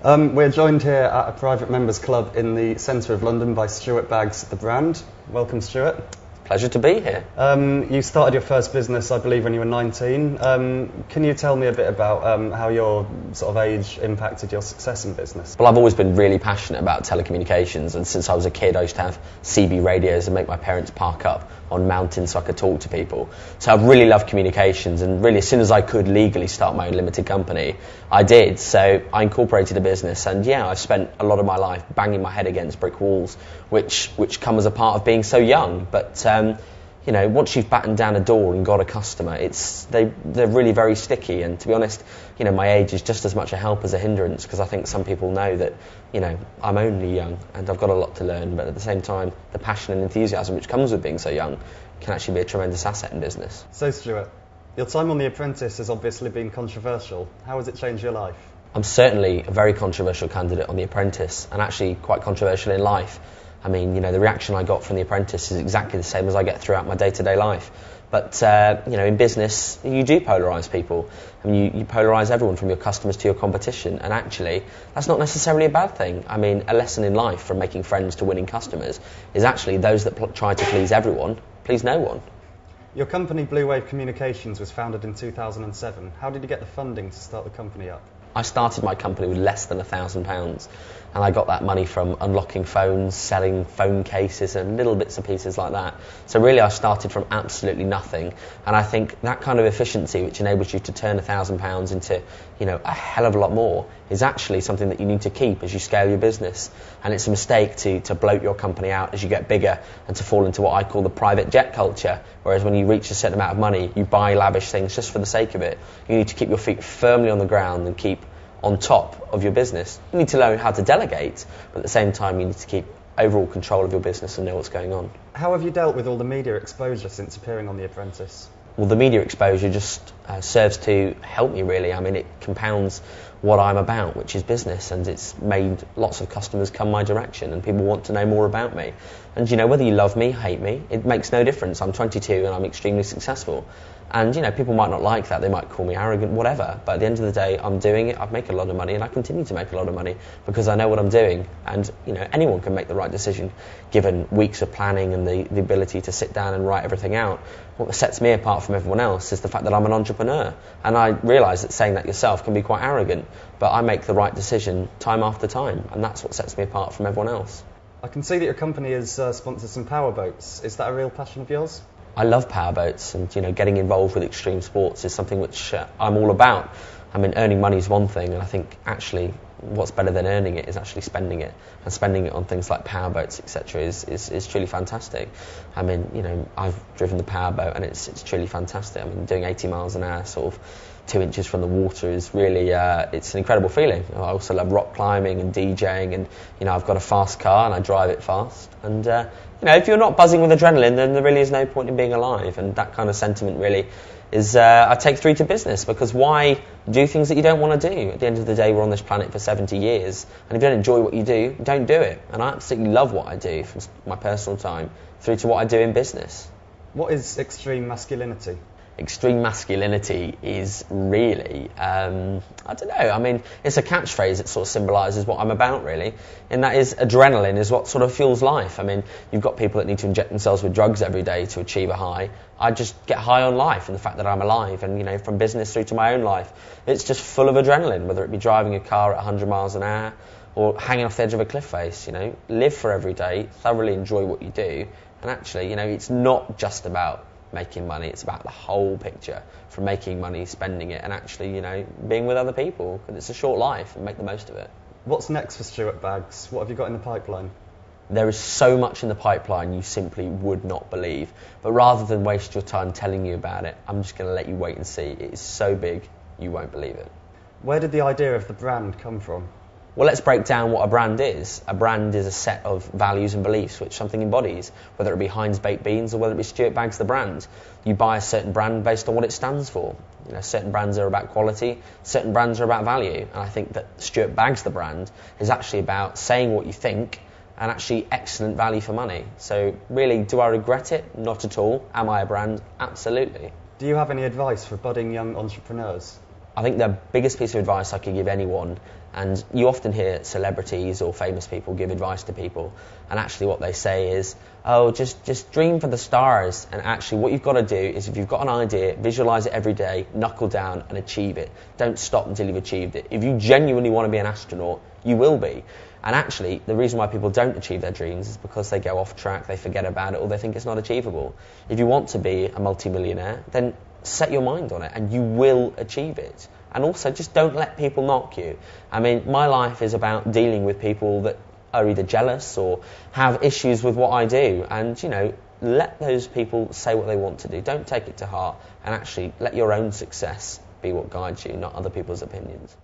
We're joined here at a private members club in the centre of London by Stuart Baggs, the brand. Welcome, Stuart. Pleasure to be here. You started your first business, I believe, when you were 19. Can you tell me a bit about how your sort of age impacted your success in business? Well, I've always been really passionate about telecommunications, and since I was a kid I used to have CB radios and make my parents park up on mountains so I could talk to people. So I've really loved communications, and really as soon as I could legally start my own limited company, I did. So I incorporated a business, and yeah, I've spent a lot of my life banging my head against brick walls, which come as a part of being so young. But you know, once you've battened down a door and got a customer, they're really very sticky. And to be honest, you know, my age is just as much a help as a hindrance, because I think some people know that, you know, I'm only young and I've got a lot to learn, but at the same time, the passion and enthusiasm which comes with being so young can actually be a tremendous asset in business. So, Stuart, your time on The Apprentice has obviously been controversial. How has it changed your life? I'm certainly a very controversial candidate on The Apprentice, and actually quite controversial in life. I mean, you know, the reaction I got from The Apprentice is exactly the same as I get throughout my day-to-day life. But, you know, in business, you do polarise people. I mean, you polarise everyone from your customers to your competition, and actually, that's not necessarily a bad thing. I mean, a lesson in life from making friends to winning customers is actually those that try to please everyone, please no one. Your company, Blue Wave Communications, was founded in 2007. How did you get the funding to start the company up? I started my company with less than £1,000, and I got that money from unlocking phones, selling phone cases and little bits and pieces like that. So really I started from absolutely nothing, and I think that kind of efficiency which enables you to turn £1,000 into, you know, a hell of a lot more is actually something that you need to keep as you scale your business. And it's a mistake to bloat your company out as you get bigger and to fall into what I call the private jet culture, whereas when you reach a certain amount of money you buy lavish things just for the sake of it. You need to keep your feet firmly on the ground and keep on top of your business. You need to learn how to delegate, but at the same time you need to keep overall control of your business and know what's going on. How have you dealt with all the media exposure since appearing on The Apprentice? Well, the media exposure just serves to help me, really. I mean, it compounds what I'm about, which is business, and it's made lots of customers come my direction, and people want to know more about me. And, you know, whether you love me, hate me, it makes no difference. I'm 22 and I'm extremely successful. And, you know, people might not like that, they might call me arrogant, whatever, but at the end of the day, I'm doing it, I make a lot of money, and I continue to make a lot of money because I know what I'm doing. And, you know, anyone can make the right decision given weeks of planning and the ability to sit down and write everything out. What sets me apart from everyone else is the fact that I'm an entrepreneur. And I realise that saying that yourself can be quite arrogant, but I make the right decision time after time, and that's what sets me apart from everyone else. I can see that your company has sponsored some powerboats. Is that a real passion of yours? I love powerboats, and, you know, getting involved with extreme sports is something which I'm all about. I mean, earning money is one thing, and I think actually what's better than earning it is actually spending it, and spending it on things like powerboats, etc. is truly fantastic. I mean, you know, I've driven the powerboat and it's truly fantastic. I mean, doing 80 miles an hour sort of 2 inches from the water is really, it's an incredible feeling. I also love rock climbing and DJing, and, you know, I've got a fast car and I drive it fast. And, you know, if you're not buzzing with adrenaline, then there really is no point in being alive. And that kind of sentiment really is, I take through to business, because why do things that you don't want to do? At the end of the day, we're on this planet for 70 years, and if you don't enjoy what you do, don't do it. And I absolutely love what I do, from my personal time through to what I do in business. What is extreme masculinity? Extreme masculinity is really, I don't know, I mean, it's a catchphrase that sort of symbolises what I'm about, really, and that is adrenaline is what sort of fuels life. I mean, you've got people that need to inject themselves with drugs every day to achieve a high. I just get high on life and the fact that I'm alive, and, you know, from business through to my own life, it's just full of adrenaline, whether it be driving a car at 100 miles an hour or hanging off the edge of a cliff face. You know, live for every day, thoroughly enjoy what you do, and actually, you know, it's not just about making money, it's about the whole picture, from making money, spending it, and actually, you know, being with other people, because it's a short life, and make the most of it. What's next for Stuart Baggs? What have you got in the pipeline? There is so much in the pipeline you simply would not believe, but rather than waste your time telling you about it, I'm just going to let you wait and see. It is so big you won't believe it. Where did the idea of the brand come from? Well, let's break down what a brand is. A brand is a set of values and beliefs which something embodies, whether it be Heinz Baked Beans or whether it be Stuart Baggs the brand. You buy a certain brand based on what it stands for. You know, certain brands are about quality, certain brands are about value, and I think that Stuart Baggs the brand is actually about saying what you think and actually excellent value for money. So really, do I regret it? Not at all. Am I a brand? Absolutely. Do you have any advice for budding young entrepreneurs? I think the biggest piece of advice I could give anyone, and you often hear celebrities or famous people give advice to people, and actually what they say is, oh, just dream for the stars. And actually what you've got to do is, if you've got an idea, visualize it every day, knuckle down and achieve it. Don't stop until you've achieved it. If you genuinely want to be an astronaut, you will be. And actually, the reason why people don't achieve their dreams is because they go off track, they forget about it, or they think it's not achievable. If you want to be a multimillionaire, then set your mind on it and you will achieve it. And also, just don't let people knock you. I mean, my life is about dealing with people that are either jealous or have issues with what I do. And, you know, let those people say what they want to do. Don't take it to heart, and actually let your own success be what guides you, not other people's opinions.